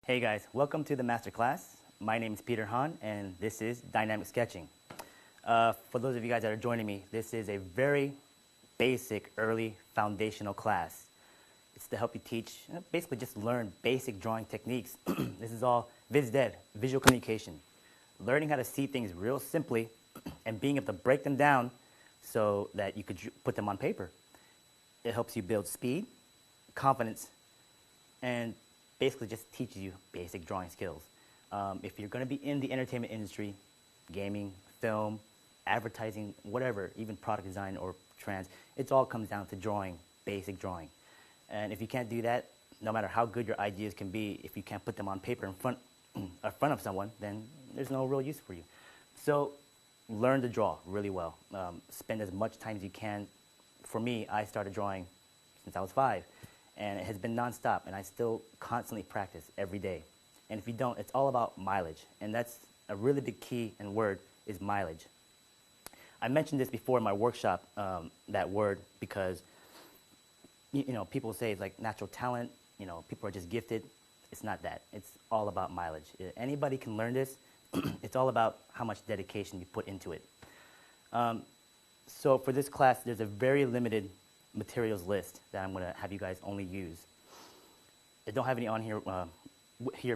Hey guys, welcome to the master class. My name is Peter Hahn and this is dynamic sketching. For those of you guys that are joining me, this is a very basic, early, foundational class. It's to help you teach, basically just learn basic drawing techniques. This is all viz dev, visual communication. Learning how to see things real simply and being able to break them down so that you could put them on paper. It helps you build speed, confidence, and basically just teaches you basic drawing skills. If you're going to be in the entertainment industry, gaming, film, advertising, whatever, even product design or trans, it all comes down to drawing, basic drawing. And if you can't do that, no matter how good your ideas can be, if you can't put them on paper in front of someone, then there's no real use for you. So learn to draw really well. Spend as much time as you can. For me, I started drawing since I was 5. And it has been nonstop, and I still constantly practice every day. And if you don't, it's all about mileage. And that's a really big key and word is mileage. I mentioned this before in my workshop, that word, because people say it's like natural talent, people are just gifted. It's not that. It's all about mileage. Anybody can learn this. It's all about how much dedication you put into it. So for this class, there's a very limited materials list that I'm going to have you guys only use. I don't have any on here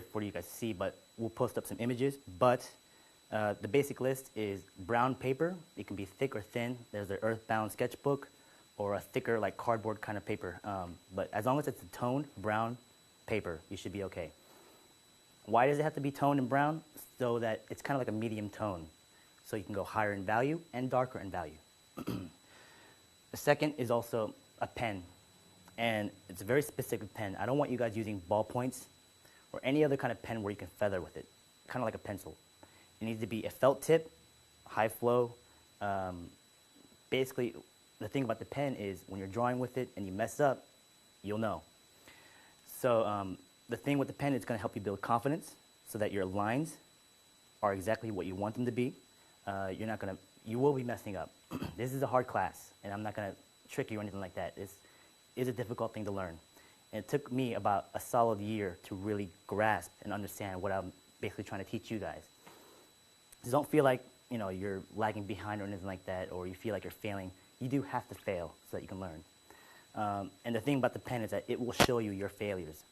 for you guys to see, but we'll post up some images. But the basic list is brown paper. It can be thick or thin. There's an earthbound sketchbook or a thicker like cardboard kind of paper. But as long as it's a toned brown paper, you should be okay. Why does it have to be toned and brown? So that it's kind of like a medium tone. So you can go higher in value and darker in value. The second is also a pen, and it's a very specific pen. I don't want you guys using ballpoints or any other kind of pen where you can feather with it, kind of like a pencil. It needs to be a felt tip, high flow. Basically, the thing about the pen is when you're drawing with it and you mess up, you'll know. So the thing with the pen is going to help you build confidence so that your lines are exactly what you want them to be. You will be messing up. This is a hard class, and I'm not going to trick you or anything like that. This is a difficult thing to learn. And it took me about a solid year to really grasp and understand what I'm basically trying to teach you guys. Just don't feel like you're lagging behind or anything like that, or you feel like you're failing. You do have to fail so that you can learn. And the thing about the pen is that it will show you your failures.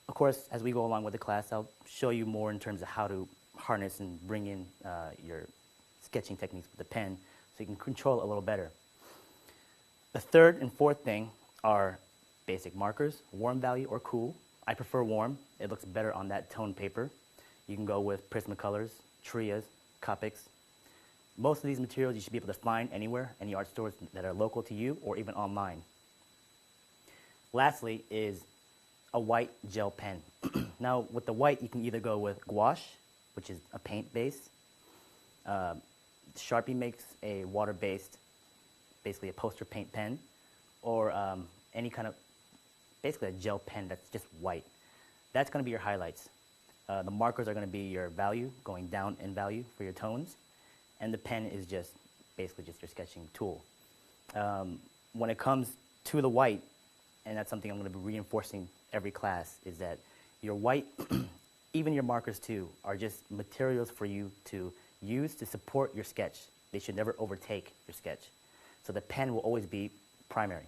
Of course, as we go along with the class, I'll show you more in terms of how to harness and bring in your sketching techniques with the pen so you can control it a little better. The third and fourth thing are basic markers, warm value or cool. I prefer warm. It looks better on that toned paper. You can go with Prismacolors, Trias, Copics. Most of these materials you should be able to find anywhere, any art stores that are local to you or even online. Lastly is a white gel pen. Now with the white you can either go with gouache, which is a paint base. Sharpie makes a water-based, basically a poster paint pen, or any kind of, basically a gel pen that's just white. That's going to be your highlights. The markers are going to be your value, going down in value for your tones, and the pen is just basically just your sketching tool. When it comes to the white, and that's something I'm going to be reinforcing every class, is that your white, even your markers too, are just materials for you to use to support your sketch. They should never overtake your sketch. So the pen will always be primary.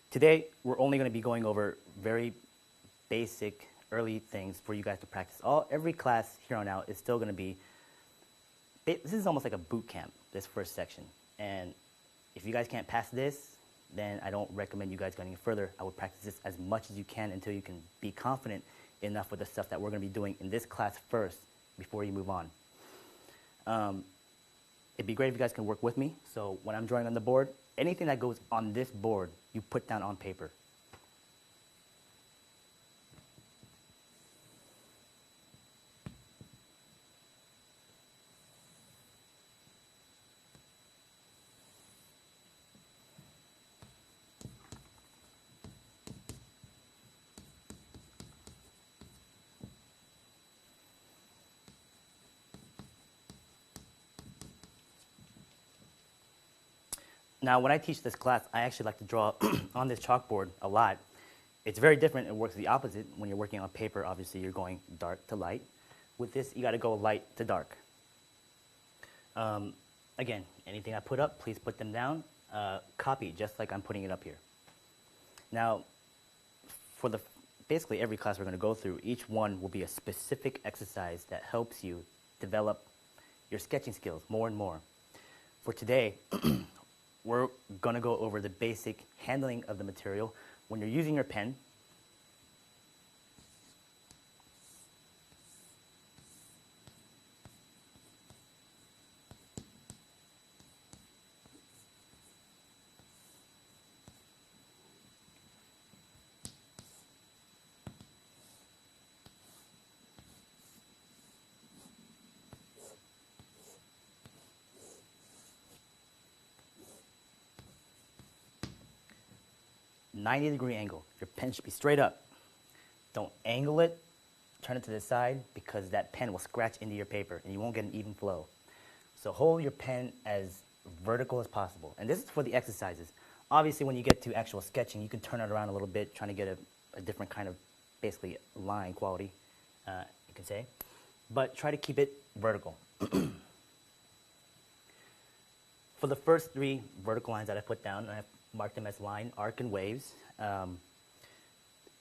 Today, we're only going to be going over very basic, early things for you guys to practice. Every class here on out is still going to be, this is almost like a boot camp, this first section. And if you guys can't pass this, then I don't recommend you guys going any further. I would practice this as much as you can until you can be confident enough with the stuff that we're going to be doing in this class first before you move on. It'd be great if you guys can work with me. So when I'm drawing on the board, anything that goes on this board, you put down on paper. Now, when I teach this class, I actually like to draw on this chalkboard a lot. It's very different. It works the opposite. When you're working on paper, obviously you're going dark to light. With this, you got to go light to dark. Again, anything I put up, please put them down. Copy, just like I'm putting it up here. Now, for basically every class we're going to go through, each one will be a specific exercise that helps you develop your sketching skills more and more. For today, we're going to go over the basic handling of the material when you're using your pen. .90-degree angle. Your pen should be straight up. Don't angle it, turn it to the side, because that pen will scratch into your paper and you won't get an even flow. So hold your pen as vertical as possible. And this is for the exercises. Obviously, when you get to actual sketching, you can turn it around a little bit, trying to get a different kind of, basically, line quality, you can say. But try to keep it vertical. For the first 3 vertical lines that I put down, I mark them as line, arc, and waves.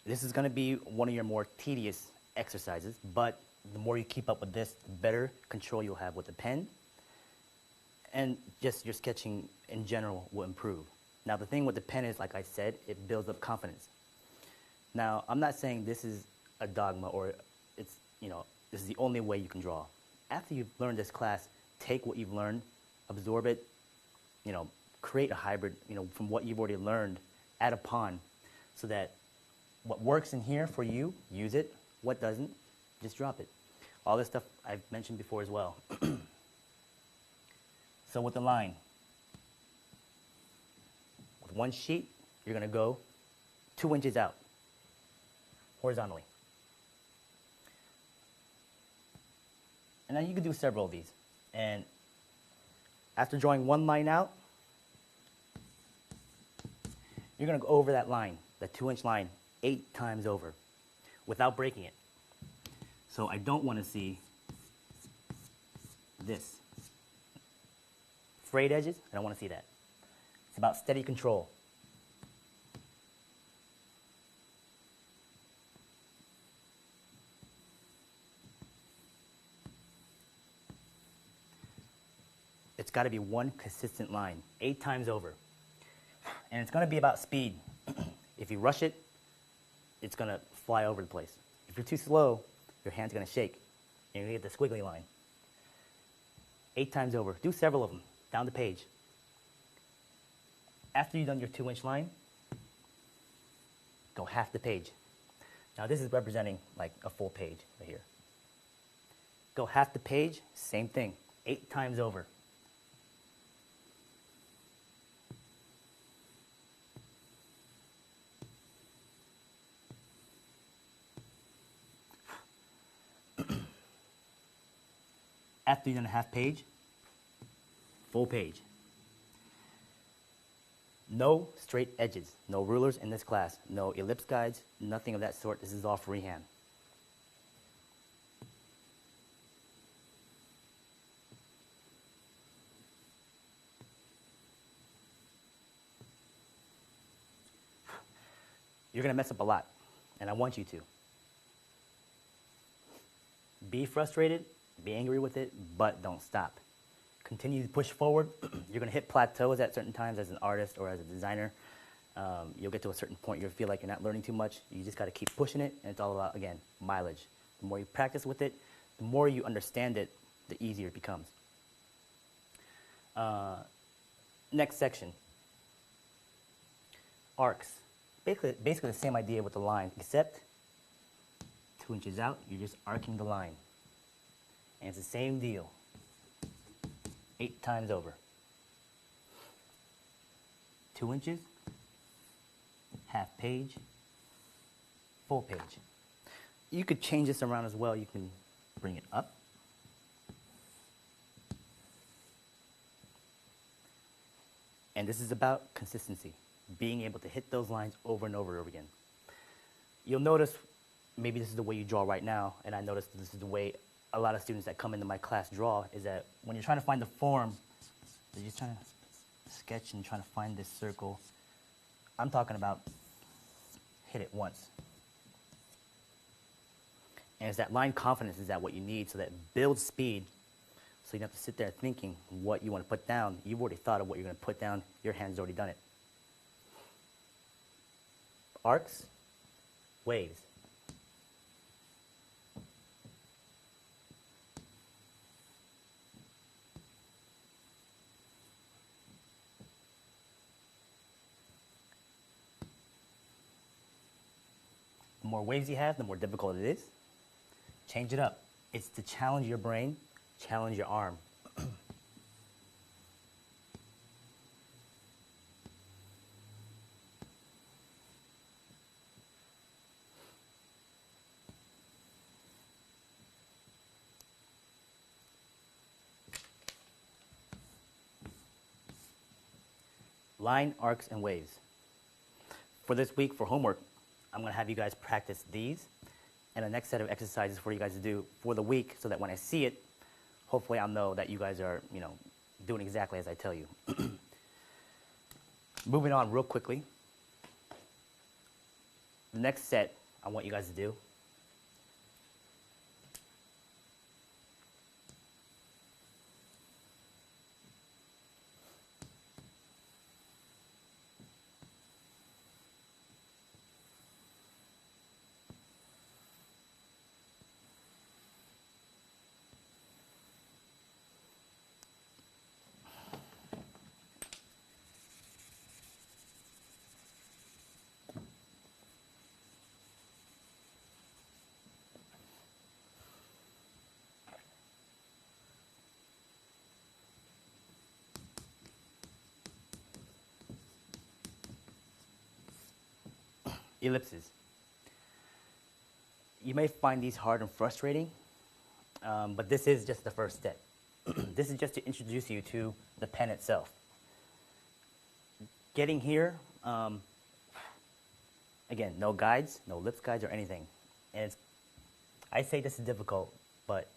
This is going to be one of your more tedious exercises, but the more you keep up with this, the better control you'll have with the pen, and just your sketching in general will improve. Now, the thing with the pen is, like I said, it builds up confidence. Now, I'm not saying this is a dogma or it's, this is the only way you can draw. After you've learned this class, take what you've learned, absorb it, create a hybrid, from what you've already learned, add upon, so that what works in here for you, use it. What doesn't, just drop it. All this stuff I've mentioned before as well. So with the line, with one sheet, you're going to go 2 inches out, horizontally. And now you can do several of these. And after drawing one line out, you're going to go over that line, the 2-inch line, 8 times over without breaking it. So I don't want to see this. Frayed edges, I don't want to see that. It's about steady control. It's got to be one consistent line, 8 times over. And it's going to be about speed. If you rush it, it's going to fly over the place. If you're too slow, your hand's going to shake. And you're going to get the squiggly line. 8 times over. Do several of them down the page. After you've done your 2-inch line, go half the page. Now this is representing like a full page right here. Go half the page, same thing, 8 times over. After you've done a half page, full page. No straight edges, no rulers in this class, no ellipse guides, nothing of that sort. This is all freehand. You're going to mess up a lot, and I want you to. Be frustrated, be angry with it, but don't stop. Continue to push forward. You're going to hit plateaus at certain times as an artist or as a designer. You'll get to a certain point you'll feel like you're not learning too much. You just got to keep pushing it, and it's all about, again, mileage. The more you practice with it, the more you understand it, the easier it becomes. Next section. Arcs. Basically the same idea with the line, except 2 inches out, you're just arcing the line. And it's the same deal. 8 times over. 2 inches, half page, full page. You could change this around as well. You can bring it up. And this is about consistency, being able to hit those lines over and over again. You'll notice, maybe this is the way you draw right now, and I notice this is the way a lot of students that come into my class draw, is that when you're trying to find the form, you're just trying to sketch and trying to find this circle. I'm talking about hit it once. And it's that line confidence is that what you need, so that builds speed, so you don't have to sit there thinking what you want to put down. You've already thought of what you're going to put down. Your hand's already done it. Arcs, waves. The more waves you have, the more difficult it is. Change it up. It's to challenge your brain, challenge your arm. Line, arcs, and waves. For this week, for homework, I'm going to have you guys practice these and the next set of exercises for you guys to do for the week, so that when I see it, hopefully I'll know that you guys are, doing exactly as I tell you. Moving on real quickly. The next set I want you guys to do ellipses. You may find these hard and frustrating, but this is just the first step. This is just to introduce you to the pen itself. Getting here, again, no guides, no ellipse guides or anything. And I say this is difficult, but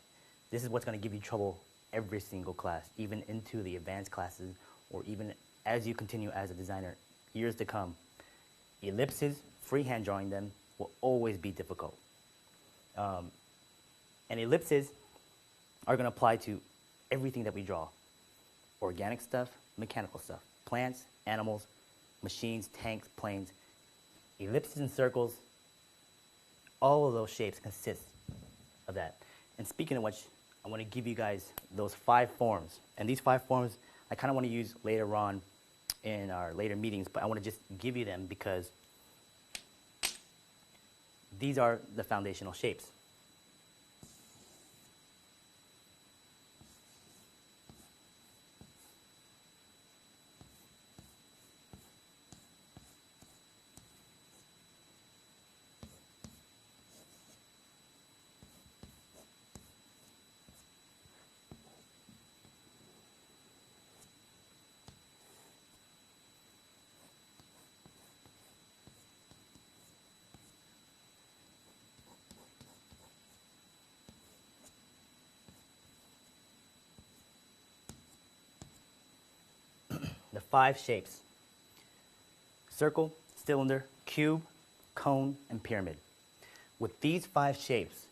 this is what's going to give you trouble every single class, even into the advanced classes, or even as you continue as a designer years to come. Ellipses, freehand drawing them, will always be difficult. And ellipses are going to apply to everything that we draw. Organic stuff, mechanical stuff, plants, animals, machines, tanks, planes. Ellipses and circles, all of those shapes consist of that. And speaking of which, I want to give you guys those 5 forms. And these 5 forms I kind of want to use later on in our later meetings, but I want to just give you them because these are the foundational shapes. The 5 shapes: circle, cylinder, cube, cone, and pyramid. With these 5 shapes,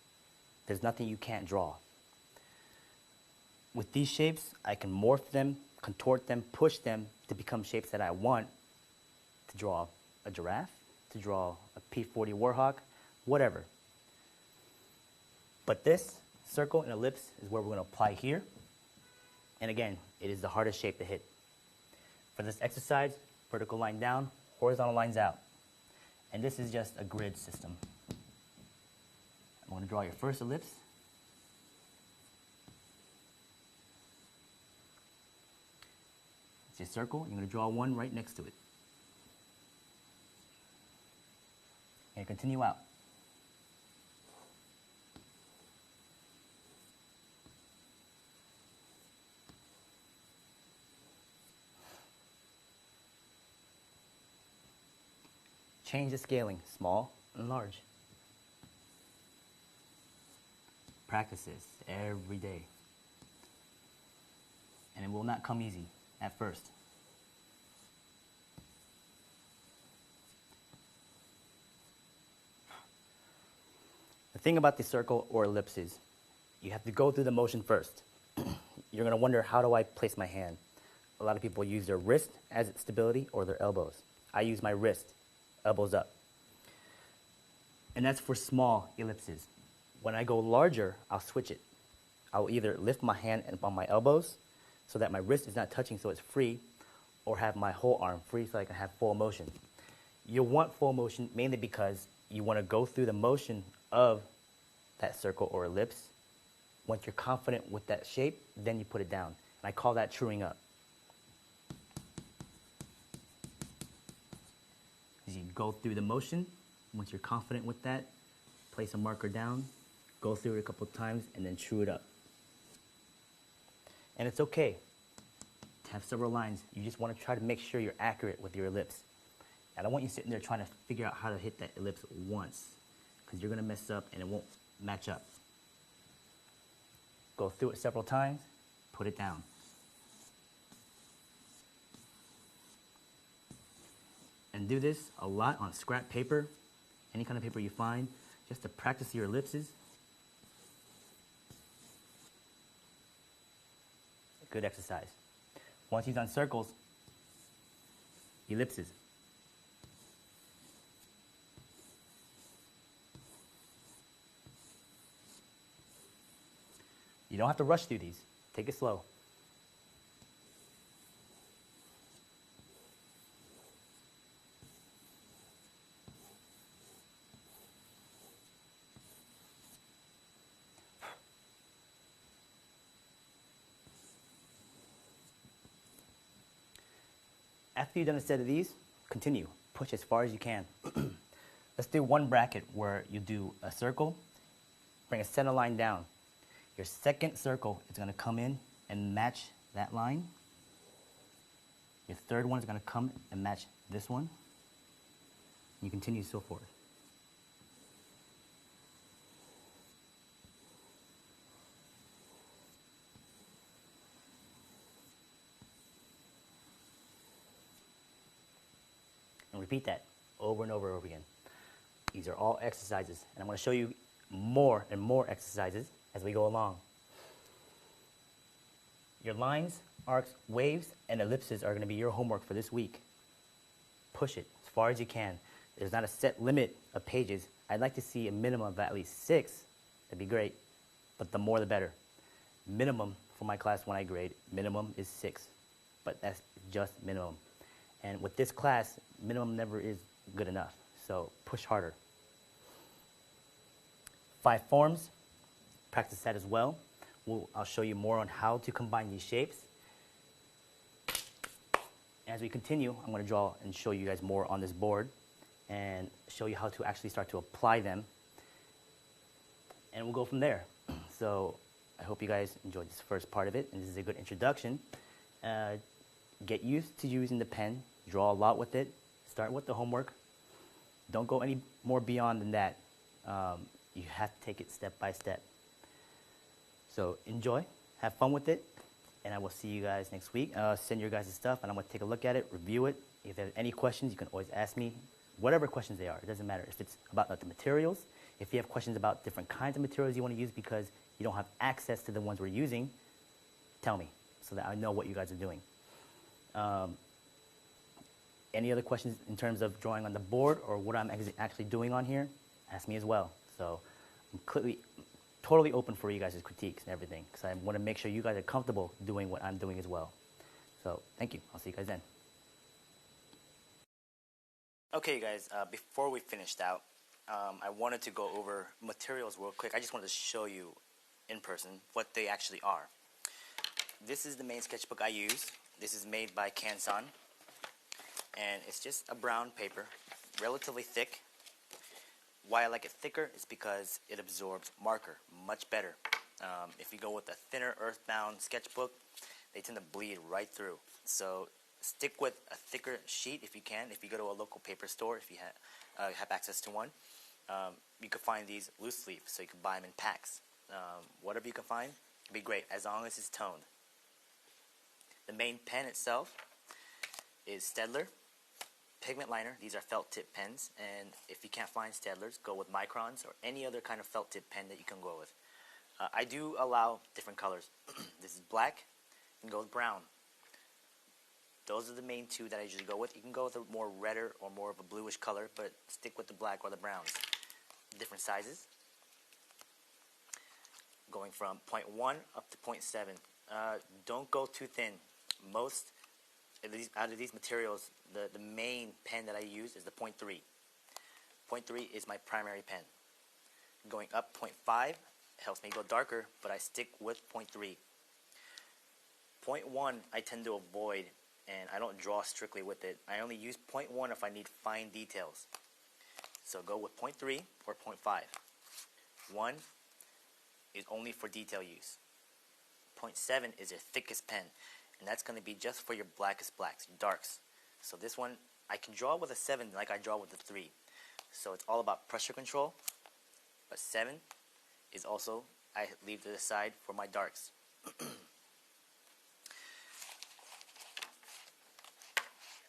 there's nothing you can't draw. With these shapes, I can morph them, contort them, push them to become shapes that I want to draw a giraffe, to draw a P-40 Warhawk, whatever. But this circle and ellipse is where we're going to apply here. And again, it is the hardest shape to hit. For this exercise, vertical line down, horizontal lines out. And this is just a grid system. I'm going to draw your first ellipse. It's your circle. You're going to draw one right next to it. And continue out. Change the scaling, small, Enlarge. Practice this every day. And it will not come easy at first. The thing about the circle or ellipse is you have to go through the motion first. You're going to wonder, how do I place my hand? A lot of people use their wrist as its stability or their elbows. I use my wrist, elbows up. And that's for small ellipses. When I go larger, I'll switch it. I'll either lift my hand on my elbows so that my wrist is not touching so it's free, or have my whole arm free so I can have full motion. You'll want full motion mainly because you want to go through the motion of that circle or ellipse. Once you're confident with that shape, then you put it down. And I call that truing up. As you go through the motion, once you're confident with that, place a marker down, go through it a couple of times, and then true it up. And it's okay to have several lines. You just want to try to make sure you're accurate with your ellipse. I don't want you sitting there trying to figure out how to hit that ellipse once, because you're going to mess up and it won't match up. Go through it several times, put it down. And do this a lot on scrap paper, any kind of paper you find, just to practice your ellipses. Good exercise. Once you've done circles, ellipses. You don't have to rush through these. Take it slow. After you've done a set of these, continue. Push as far as you can. Let's do one bracket where you do a circle, bring a center line down. Your second circle is going to come in and match that line. Your third one is going to come and match this one. And you continue so forth. And repeat that over and over and over again. These are all exercises, and I'm going to show you more and more exercises as we go along. Your lines, arcs, waves, and ellipses are going to be your homework for this week. Push it as far as you can. There's not a set limit of pages. I'd like to see a minimum of at least 6. That'd be great, but the more the better. Minimum for my class when I grade, minimum is 6, but that's just minimum. And with this class, minimum never is good enough, so push harder. 5 forms, practice that as well. I'll show you more on how to combine these shapes. As we continue, I'm going to draw and show you guys more on this board and show you how to actually start to apply them. And we'll go from there. So I hope you guys enjoyed this first part of it, and this is a good introduction. Get used to using the pen. Draw a lot with it. Start with the homework. Don't go any more beyond than that. You have to take it step by step. So enjoy, have fun with it, and I will see you guys next week. Send your guys' stuff, and I'm going to take a look at it, review it. If you have any questions, you can always ask me, whatever questions they are. It doesn't matter if it's about the materials. If you have questions about different kinds of materials you want to use because you don't have access to the ones we're using, tell me so that I know what you guys are doing. Any other questions in terms of drawing on the board or what I'm actually doing on here, ask me as well. So I'm totally open for you guys' critiques and everything, because I want to make sure you guys are comfortable doing what I'm doing as well. So thank you. I'll see you guys then. Okay, guys, before we finished out, I wanted to go over materials real quick. I just wanted to show you in person what they actually are. This is the main sketchbook I use. This is made by Canson, and it's just a brown paper, relatively thick. Why I like it thicker is because it absorbs marker much better. If you go with a thinner earthbound sketchbook, they tend to bleed right through. So stick with a thicker sheet if you can. If you go to a local paper store, if you have access to one, You can find these loose leaf, so you can buy them in packs. Whatever you can find, it'd be great as long as it's toned. The main pen itself is Staedtler pigment liner. These are felt tip pens, and if you can't find Staedtlers, go with microns or any other kind of felt tip pen that you can go with. I do allow different colors. This is black. You can go with brown. Those are the main two that I usually go with. You can go with a more redder or more of a bluish color, but stick with the black or the browns. Different sizes, going from 0.1 up to 0.7. Don't go too thin. Most out of these materials, the main pen that I use is the 0.3. 0.3 is my primary pen. Going up 0.5 helps me go darker, but I stick with 0.3. 0.1 I tend to avoid, and I don't draw strictly with it. I only use 0.1 if I need fine details. So go with 0.3 or 0.5. 1 is only for detail use. 0.7 is your thickest pen, and that's going to be just for your blackest blacks, your darks. So this one, I can draw with a 7 like I draw with a 3. So it's all about pressure control, but 7 is also, I leave to the side for my darks.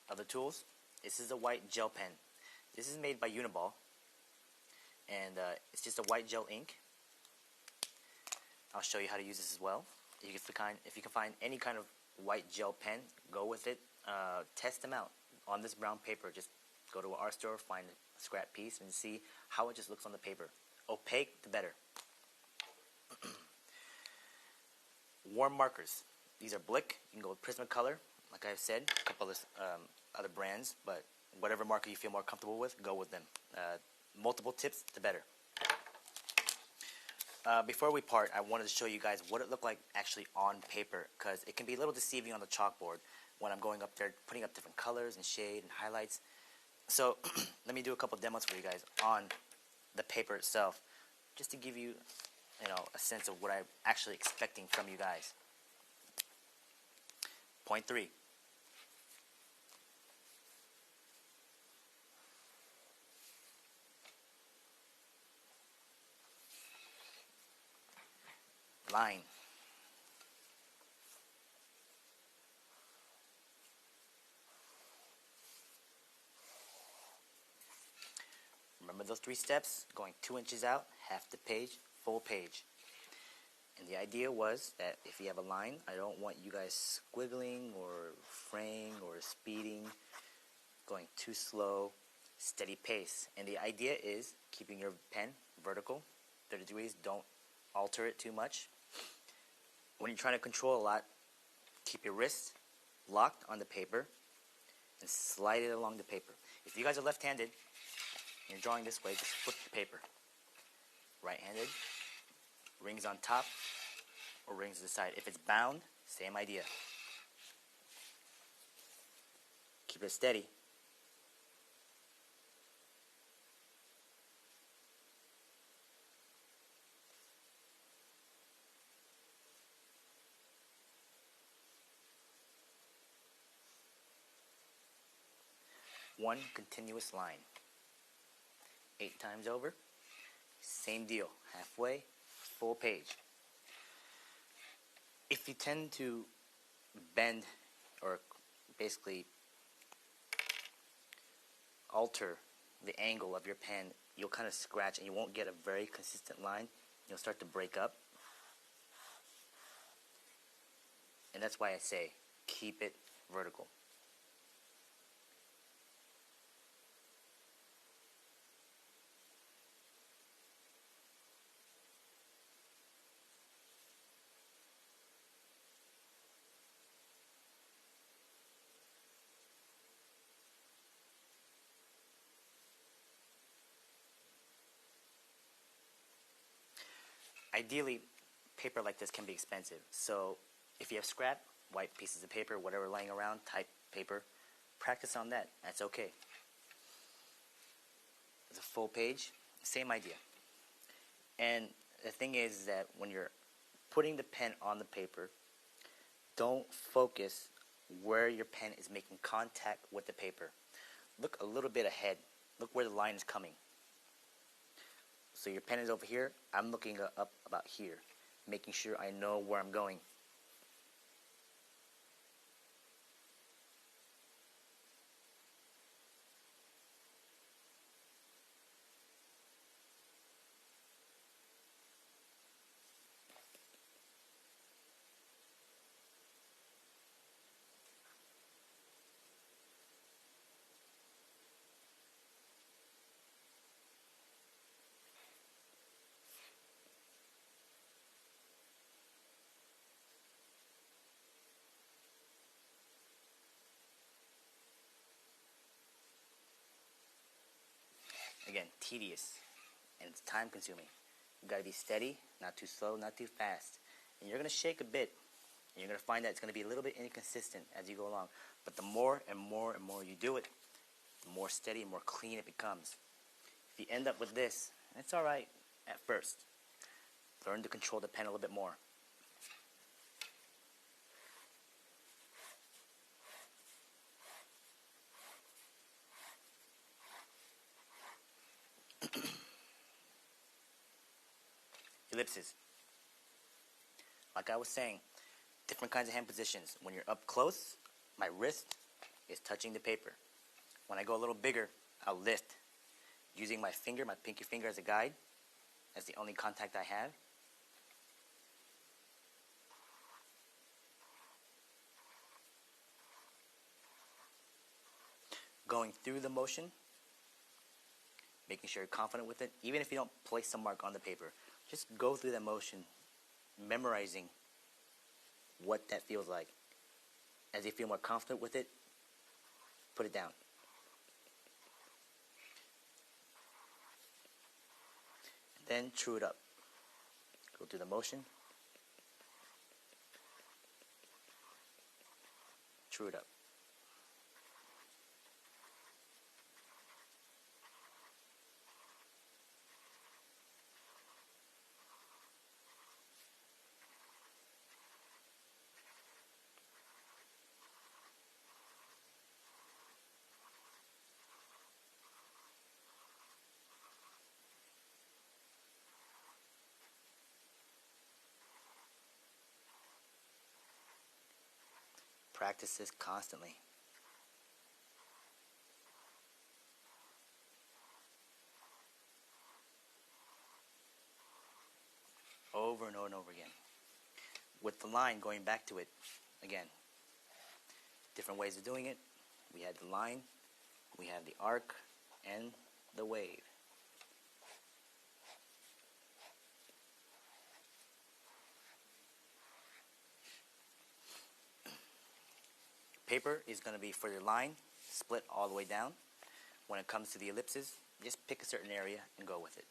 Other tools, this is a white gel pen. This is made by Uniball, and it's just a white gel ink. I'll show you how to use this as well. If you can find any kind of white gel pen, go with it. Test them out on this brown paper. Just go to our store, find a scrap piece, and see how it just looks on the paper. Opaque, the better. Warm markers. These are Blick. You can go with Prismacolor, like I've said, a couple of other brands, but whatever marker you feel more comfortable with, go with them. Multiple tips, the better. Before we part, I wanted to show you guys what it looked like actually on paper, because it can be a little deceiving on the chalkboard when I'm going up there, putting up different colors and shade and highlights. So let me do a couple demos for you guys on the paper itself, just to give you, a sense of what I'm actually expecting from you guys. 0.3. Line. Remember those 3 steps? Going 2 inches out, half the page, full page. And the idea was that if you have a line, I don't want you guys squiggling or fraying or speeding, going too slow, steady pace. And the idea is keeping your pen vertical, 30 degrees, don't alter it too much. When you're trying to control a lot, keep your wrist locked on the paper and slide it along the paper. If you guys are left-handed and you're drawing this way, just flip the paper. Right-handed, rings on top or rings to the side. If it's bound, same idea. Keep it steady. One continuous line. 8 times over. Same deal. Halfway, full page. If you tend to bend or basically alter the angle of your pen, you'll kind of scratch and you won't get a very consistent line. You'll start to break up. And that's why I say keep it vertical. Ideally, paper like this can be expensive. So if you have scrap, white pieces of paper, whatever laying around, type paper, practice on that. That's okay. It's a full page, same idea. And the thing is that when you're putting the pen on the paper, don't focus where your pen is making contact with the paper. Look a little bit ahead. Look where the line is coming. So your pen is over here. I'm looking up about here, making sure I know where I'm going. Again, tedious, and it's time consuming. You gotta be steady, not too slow, not too fast. And you're gonna shake a bit, and you're gonna find that it's gonna be a little bit inconsistent as you go along. But the more and more and more you do it, the more steady and more clean it becomes. If you end up with this, it's alright at first. Learn to control the pen a little bit more. Ellipses. Like I was saying, different kinds of hand positions. When you're up close, my wrist is touching the paper. When I go a little bigger, I'll lift, using my finger, my pinky finger as a guide. That's the only contact I have. Going through the motion, making sure you're confident with it, even if you don't place some mark on the paper. Just go through that motion, memorizing what that feels like. As you feel more confident with it, put it down. Then true it up. Go through the motion. True it up. Practice this constantly. Over and over and over again. With the line, going back to it again. Different ways of doing it. We had the line, we have the arc, and the wave. Paper is going to be for your line, split all the way down. When it comes to the ellipses, just pick a certain area and go with it.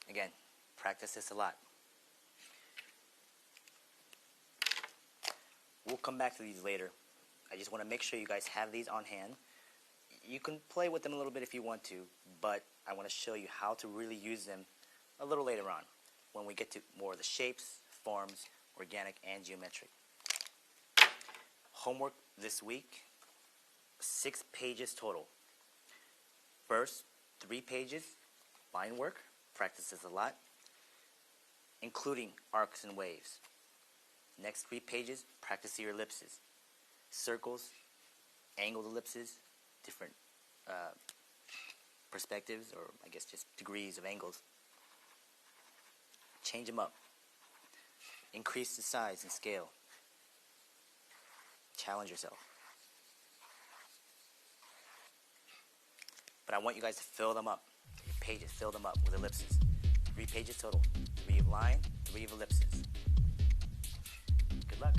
Again, practice this a lot. We'll come back to these later. I just want to make sure you guys have these on hand. You can play with them a little bit if you want to, but I want to show you how to really use them a little later on when we get to more of the shapes, forms, organic, and geometric. Homework this week, 6 pages total. First, 3 pages, line work, practice this a lot, including arcs and waves. Next 3 pages, practice your ellipses, circles, angled ellipses, different perspectives, or I guess just degrees of angles. Change them up. Increase the size and scale. Challenge yourself. But I want you guys to fill them up. Your pages, fill them up with ellipses. 3 pages total. 3 of line, 3 of ellipses. Good luck.